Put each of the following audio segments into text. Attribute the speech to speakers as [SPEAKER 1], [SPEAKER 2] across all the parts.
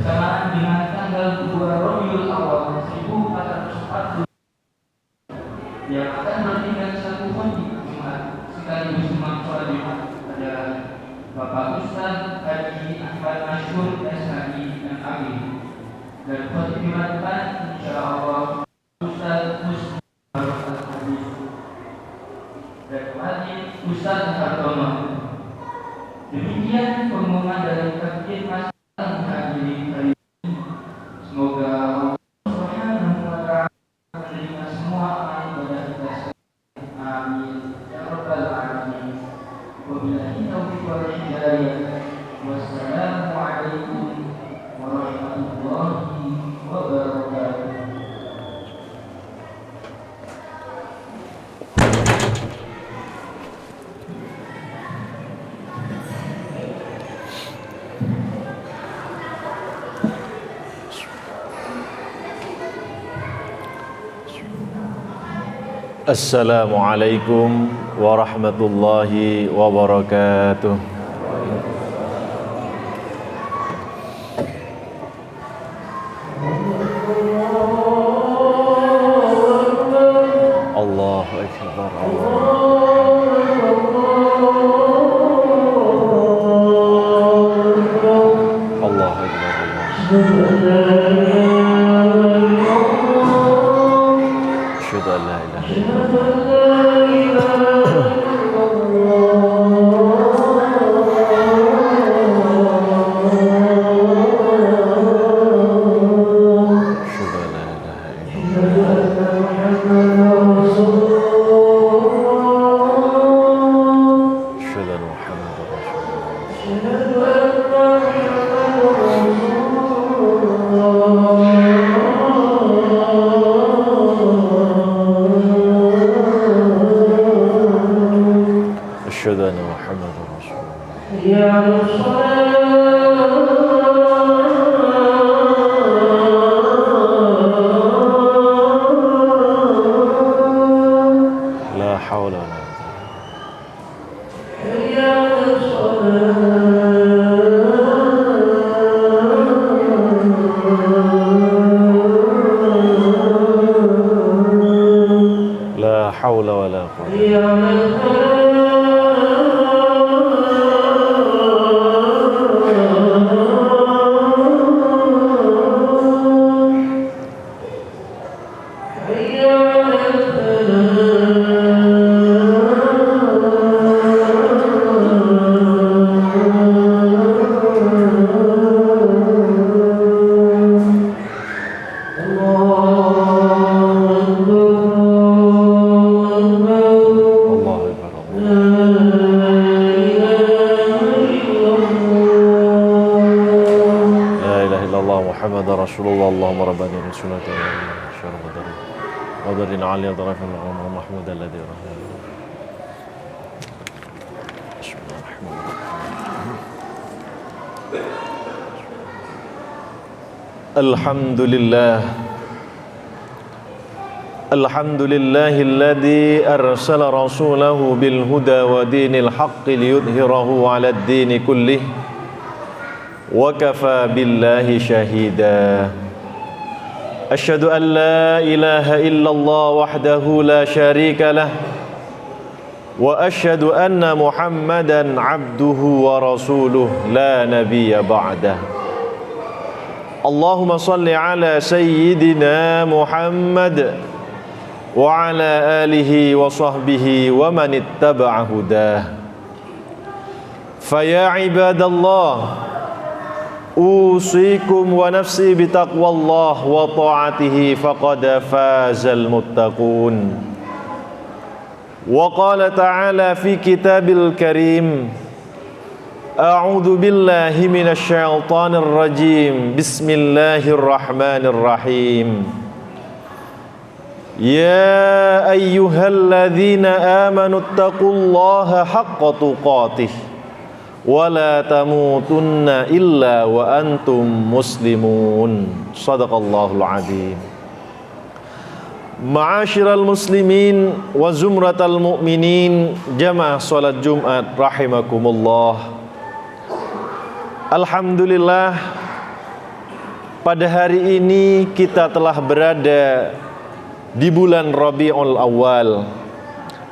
[SPEAKER 1] bersamaan dengan tanggal 2 Rabiul Awal 1440 yang akan bertinggal satu khusyuk Jumat sekaligus Jumat sholat Jumat adalah Bapak Ustaz Haji Ahmad Masyhur SHI MAG dan khotib Jumat insyaallah Ustaz Muslim dan Haji Ustaz Hartono. Demikian pengumuman dari Kapten Mas hadirin hari ini. Semoga Allah Subhanahu wa ta'ala menerima semua amal ibadah kita sekalian. Amin ya rabbal alamin. Wabillahi taufiq wal hidayah. Wassalamualaikum warahmatullahi wabarakatuh.
[SPEAKER 2] Assalamualaikum warahmatullahi wabarakatuh. Allahu Akbar. Allahu Akbar. Asyhadu an la ilaha Asyhadu anna Muhammadar Rasulullah. La haula wala quwwata. La haula wala quwwata. Rasulullah Allahumma rabbana rasulata wa syarab dari wa darin ali dharafan wa mahmud alladhi rahman. Alhamdulillah. Alhamdulillahilladzi arsala rasulahu bil huda wa dinil haqqi liyudhhirahu 'alad dini kullih. Wa kafa billahi shahida. Asyhadu an la ilaha illallah wahdahu la syarika lah. Wa asyhadu anna Muhammadan abduhu wa rasuluh la nabiyya ba'dah. Allahumma salli ala sayyidina Muhammad wa ala alihi wa sahbihi wa man ittaba'a hudah. Fa ya ibadallah, usikum wa nafsi bitaqwallah wa ta'atihi faqad fazal muttaqun. Wa qala ta'ala fi kitabil karim, a'udzu billahi minasy syaithanir rajim. Bismillahirrahmanirrahim. Ya ayyuhalladzina amanu taqullaha haqqa tuqatih wa la tamutunna illa wa antum muslimun. Shadaqallahul adzim. Ma'asyiral muslimin wa zumratal mu'minin, jamaah salat Jumat rahimakumullah. Alhamdulillah, pada hari ini kita telah berada di bulan Rabiul Awal,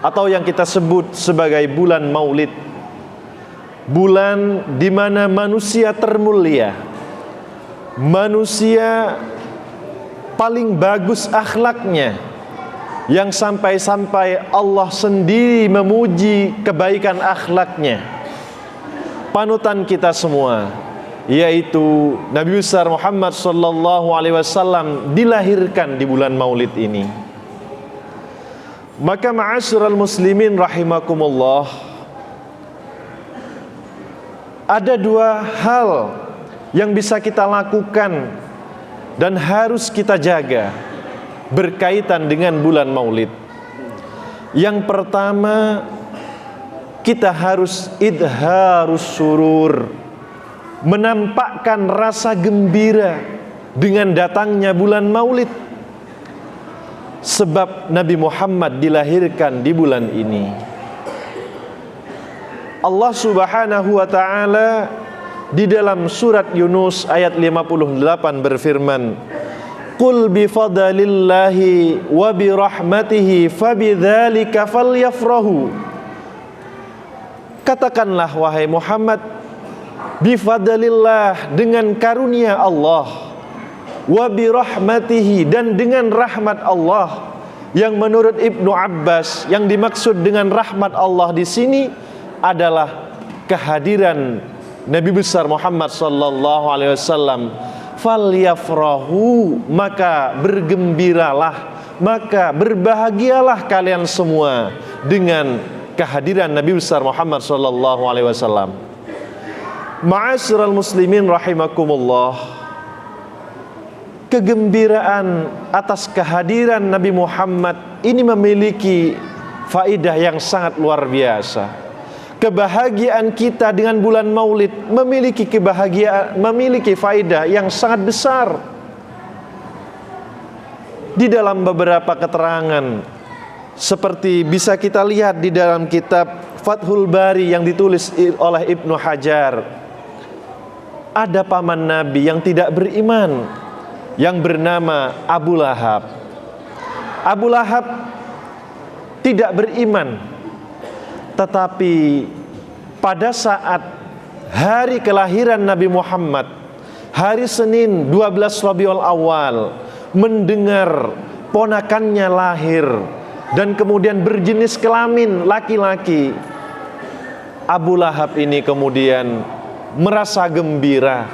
[SPEAKER 2] atau yang kita sebut sebagai bulan Maulid. Bulan di mana manusia termulia, manusia paling bagus akhlaknya, yang sampai-sampai Allah sendiri memuji kebaikan akhlaknya. Panutan kita semua, yaitu Nabi besar Muhammad sallallahu alaihi wasallam, dilahirkan di bulan Maulid ini. Maka ma'asyiral muslimin rahimakumullah, ada dua hal yang bisa kita lakukan dan harus kita jaga berkaitan dengan bulan Maulid. Yang pertama, kita harus idharus surur, menampakkan rasa gembira dengan datangnya bulan Maulid. Sebab Nabi Muhammad dilahirkan di bulan ini. Allah Subhanahu wa ta'ala di dalam surat Yunus ayat 58 berfirman, Qul bifadlillahi wa birahmatihi fabidzalika falyafrahu. Katakanlah wahai Muhammad, bifadlillah, dengan karunia Allah, wa birahmatihi, dan dengan rahmat Allah. Yang menurut Ibnu Abbas, yang dimaksud dengan rahmat Allah di sini adalah kehadiran Nabi besar Muhammad sallallahu alaihi wasallam. Falyafrahu, maka bergembiralah, maka berbahagialah kalian semua dengan kehadiran Nabi besar Muhammad sallallahu alaihi wasallam. Ma'asyiral muslimin rahimakumullah, kegembiraan atas kehadiran Nabi Muhammad ini memiliki faidah yang sangat luar biasa. Kebahagiaan kita dengan bulan Maulid memiliki faidah yang sangat besar. Di dalam beberapa keterangan, seperti bisa kita lihat di dalam kitab Fathul Bari yang ditulis oleh Ibnu Hajar, ada paman Nabi yang tidak beriman yang bernama Abu Lahab. Abu Lahab tidak beriman, tetapi pada saat hari kelahiran Nabi Muhammad, hari Senin 12 Rabiul Awal, mendengar ponakannya lahir dan kemudian berjenis kelamin laki-laki, Abu Lahab ini kemudian merasa gembira.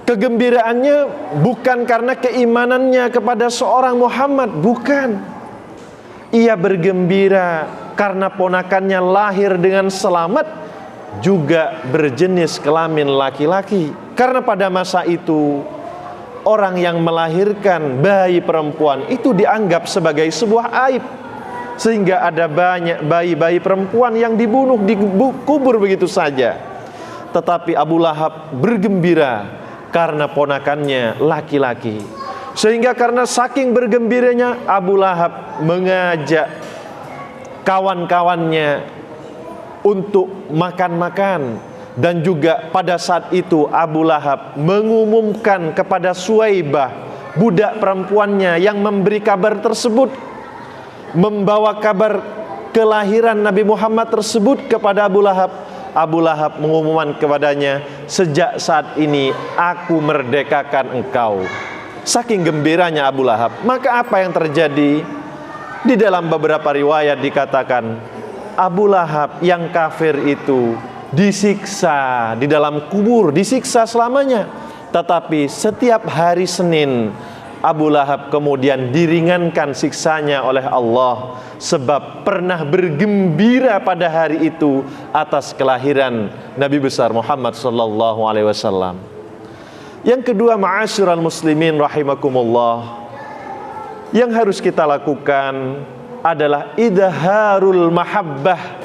[SPEAKER 2] Kegembiraannya bukan karena keimanannya kepada seorang Muhammad, bukan. Ia bergembira karena ponakannya lahir dengan selamat, juga berjenis kelamin laki-laki. Karena pada masa itu, orang yang melahirkan bayi perempuan itu dianggap sebagai sebuah aib, sehingga ada banyak bayi-bayi perempuan yang dibunuh, dikubur begitu saja. Tetapi Abu Lahab bergembira karena ponakannya laki-laki. Sehingga karena saking bergembiranya, Abu Lahab mengajak kawan-kawannya untuk makan-makan. Dan juga pada saat itu Abu Lahab mengumumkan kepada Suwaibah, budak perempuannya yang memberi kabar tersebut, membawa kabar kelahiran Nabi Muhammad tersebut kepada Abu Lahab. Abu Lahab mengumumkan kepadanya, sejak saat ini aku merdekakan engkau. Saking gembiranya Abu Lahab. Maka apa yang terjadi? Di dalam beberapa riwayat dikatakan, Abu Lahab yang kafir itu disiksa di dalam kubur, disiksa selamanya. Tetapi setiap hari Senin, Abu Lahab kemudian diringankan siksanya oleh Allah, sebab pernah bergembira pada hari itu atas kelahiran Nabi besar Muhammad sallallahu alaihi wasallam. Yang kedua, ma'asyiral muslimin rahimakumullah, yang harus kita lakukan adalah idharul mahabbah,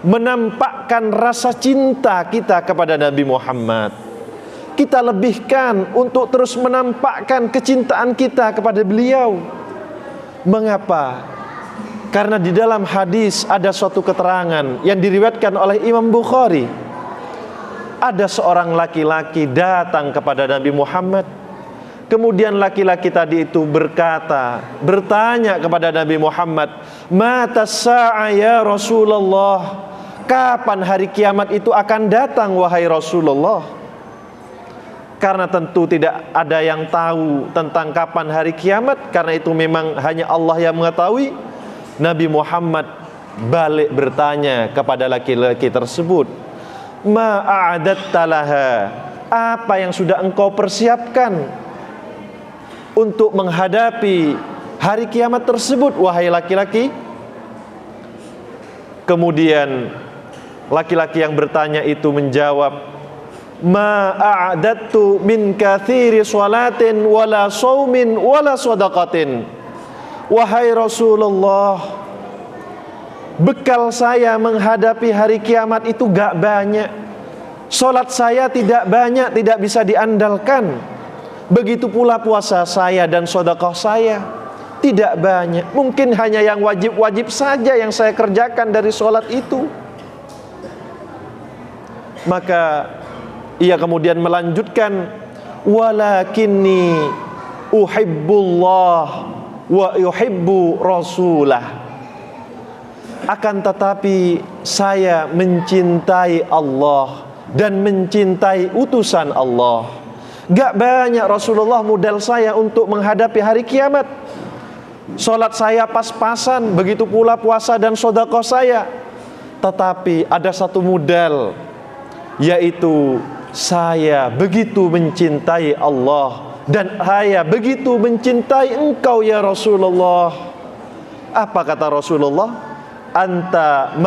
[SPEAKER 2] menampakkan rasa cinta kita kepada Nabi Muhammad. Kita lebihkan untuk terus menampakkan kecintaan kita kepada beliau. Mengapa? Karena di dalam hadis ada suatu keterangan yang diriwayatkan oleh Imam Bukhari. Ada seorang laki-laki datang kepada Nabi Muhammad. Kemudian laki-laki tadi itu bertanya kepada Nabi Muhammad, "Mata sa'a ya Rasulullah?" Kapan hari kiamat itu akan datang wahai Rasulullah? Karena tentu tidak ada yang tahu tentang kapan hari kiamat, karena itu memang hanya Allah yang mengetahui. Nabi Muhammad balik bertanya kepada laki-laki tersebut, "Ma a'adatta laha?" Apa yang sudah engkau persiapkan untuk menghadapi hari kiamat tersebut, wahai laki-laki? Kemudian laki-laki yang bertanya itu menjawab, "Ma a'adattu min kathiri salatin wala saumin wala sadaqatin." Wahai Rasulullah, bekal saya menghadapi hari kiamat itu gak banyak. Salat saya tidak banyak, tidak bisa diandalkan. Begitu pula puasa saya dan sedekah saya tidak banyak. Mungkin hanya yang wajib-wajib saja yang saya kerjakan dari sholat itu. Maka ia kemudian melanjutkan, "Walakinni uhibbullah wa yuhibbu rasulah." Akan tetapi saya mencintai Allah dan mencintai utusan Allah. Gak banyak Rasulullah modal saya untuk menghadapi hari kiamat. Salat saya pas-pasan, begitu pula puasa dan sedekah saya. Tetapi ada satu modal, yaitu saya begitu mencintai Allah dan saya begitu mencintai engkau ya Rasulullah. Apa kata Rasulullah? "Anta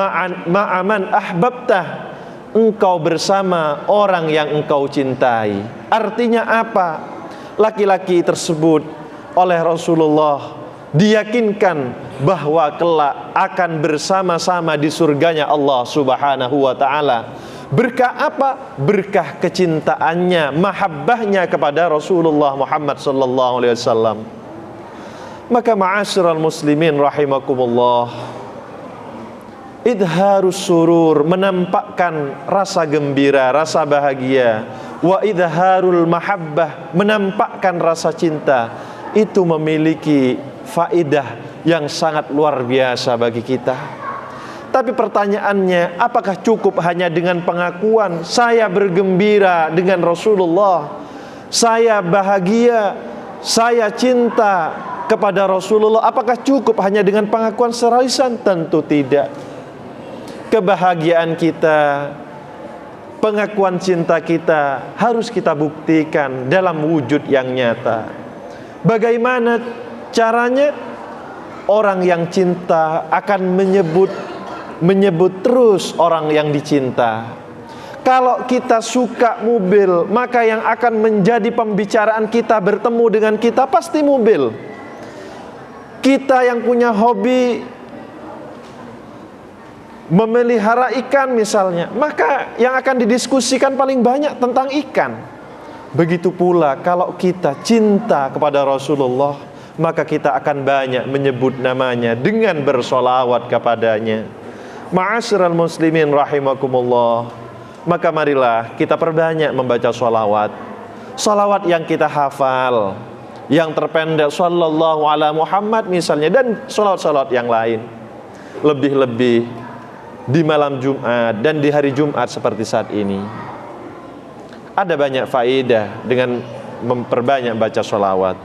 [SPEAKER 2] ma'aman ahbabtah." Engkau bersama orang yang engkau cintai. Artinya apa? Laki-laki tersebut oleh Rasulullah diyakinkan bahwa kelak akan bersama-sama di surganya Allah Subhanahu wa ta'ala. Berkah apa? Berkah kecintaannya, mahabbahnya kepada Rasulullah Muhammad sallallahu alaihi wasallam. Maka ma'asyiral muslimin rahimakumullah, idharus surur, menampakkan rasa gembira, rasa bahagia. Wa idharul mahabbah, menampakkan rasa cinta. Itu memiliki faedah yang sangat luar biasa bagi kita. Tapi pertanyaannya, apakah cukup hanya dengan pengakuan saya bergembira dengan Rasulullah, saya bahagia, saya cinta kepada Rasulullah? Apakah cukup hanya dengan pengakuan secara lisan? Tentu tidak. Kebahagiaan kita, pengakuan cinta kita harus kita buktikan dalam wujud yang nyata. Bagaimana caranya? Orang yang cinta akan menyebut terus orang yang dicinta. Kalau kita suka mobil, maka yang akan menjadi pembicaraan kita bertemu dengan kita pasti mobil. Kita yang punya hobi memelihara ikan misalnya, maka yang akan didiskusikan paling banyak tentang ikan. Begitu pula kalau kita cinta kepada Rasulullah, maka kita akan banyak menyebut namanya dengan bersolawat kepadanya. Ma'asyiral muslimin rahimakumullah, maka marilah kita perbanyak membaca solawat. Solawat yang kita hafal, yang terpendek, sallallahu ala Muhammad misalnya, dan solawat-solawat yang lain. Lebih-lebih di malam Jumat dan di hari Jumat seperti saat ini. Ada banyak faedah dengan memperbanyak baca sholawat.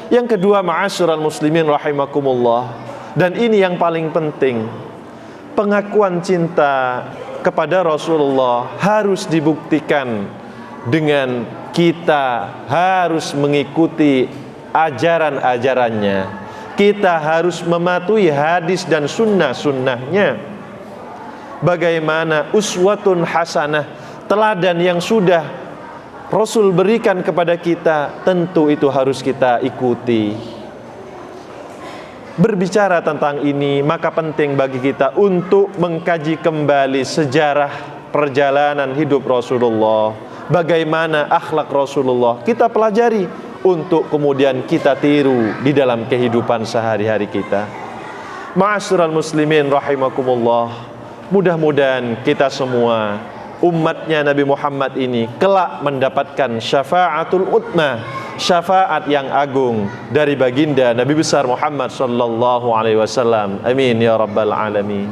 [SPEAKER 2] Yang kedua, ma'asyiral muslimin rahimakumullah, dan ini yang paling penting, pengakuan cinta kepada Rasulullah harus dibuktikan dengan kita harus mengikuti ajaran-ajarannya. Kita harus mematuhi hadis dan sunnah-sunnahnya. Bagaimana uswatun hasanah, teladan yang sudah Rasul berikan kepada kita, tentu itu harus kita ikuti. Berbicara tentang ini, maka penting bagi kita untuk mengkaji kembali sejarah perjalanan hidup Rasulullah. Bagaimana akhlak Rasulullah, kita pelajari untuk kemudian kita tiru di dalam kehidupan sehari-hari kita. Ma'asyiral muslimin rahimakumullah, mudah-mudahan kita semua umatnya Nabi Muhammad ini kelak mendapatkan syafaatul utmah, syafaat yang agung dari baginda Nabi besar Muhammad sallallahu alaihi wasallam. Amin ya rabbal alamin.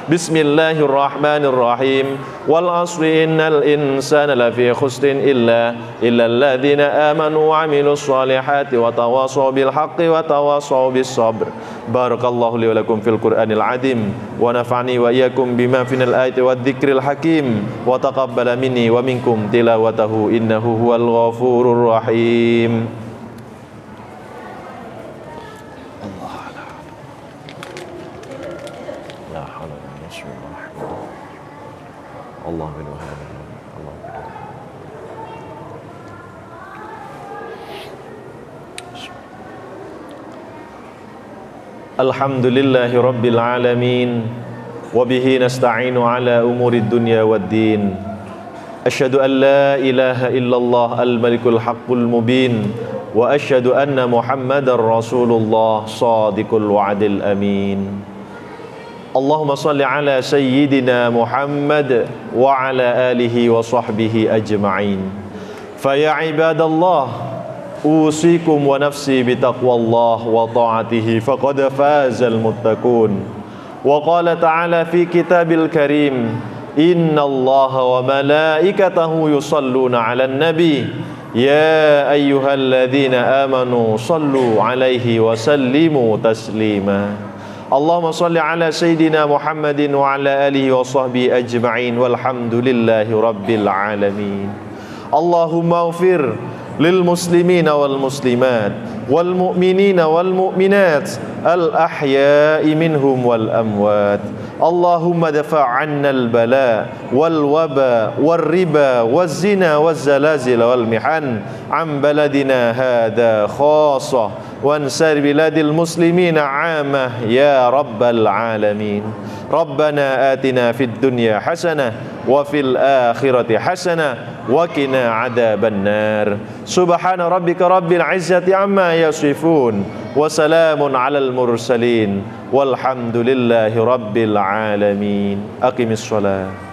[SPEAKER 2] Bismillahirrahmanirrahim. Wal asri innal insana lafi khusrin illa alladziina amanu wa 'amilus solihati wa tawashaw bil haqqi wa tawashaw bis sabr. Barakallahu li wa lakum fil Qur'anil 'azim wa nafa'ani wa iyyakum bima final ayati wadh-dhikril hakim wa taqabbala minni wa minkum tilawatahu innahu huwal ghafurur rahim. Allah Alhamdulillahi rabbil alamin wa bihi nasta'inu ala umurid dunya waddin. Asyhadu an la ilaha illallah al-malikul haqqul mubin wa asyhadu anna Muhammadar Rasulullah shadiqul wa'dil amin. Allahumma salli ala sayyidina Muhammad wa ala alihi wa sahbihi ajma'in. Fa ya ibadallah, usikum wa nafsi bitaqwallah wa ta'atihi faqad fazal muttaqun. Wa qala ta'ala fi kitabil karim, innallaha wa malaikatahu yusalluna 'alan nabi ya ayyuhalladzina amanu sallu 'alaihi wa sallimu taslima. Allahumma salli ala sayyidina Muhammadin wa ala alihi wa sahbihi ajma'in walhamdulillahi rabbil alamin. Allahumma ighfir lil muslimina wal muslimat wal mu'minina wal mu'minat al ahya'i minhum wal amwat. Allahumma dafa' 'anna al bala wal waba wal riba waz zina waz zalazil wal mihan an baladina hadha khassa wa ansar biladil muslimina 'amah ya rabbal alamin. Rabbana atina fid dunya hasanah wa fil akhirati hasanah wa qina adzaban nar. Subhana rabbika rabbil izzati amma yasifun wa salamun alal mursalin walhamdulillahi rabbil alamin. Aqimis shalah.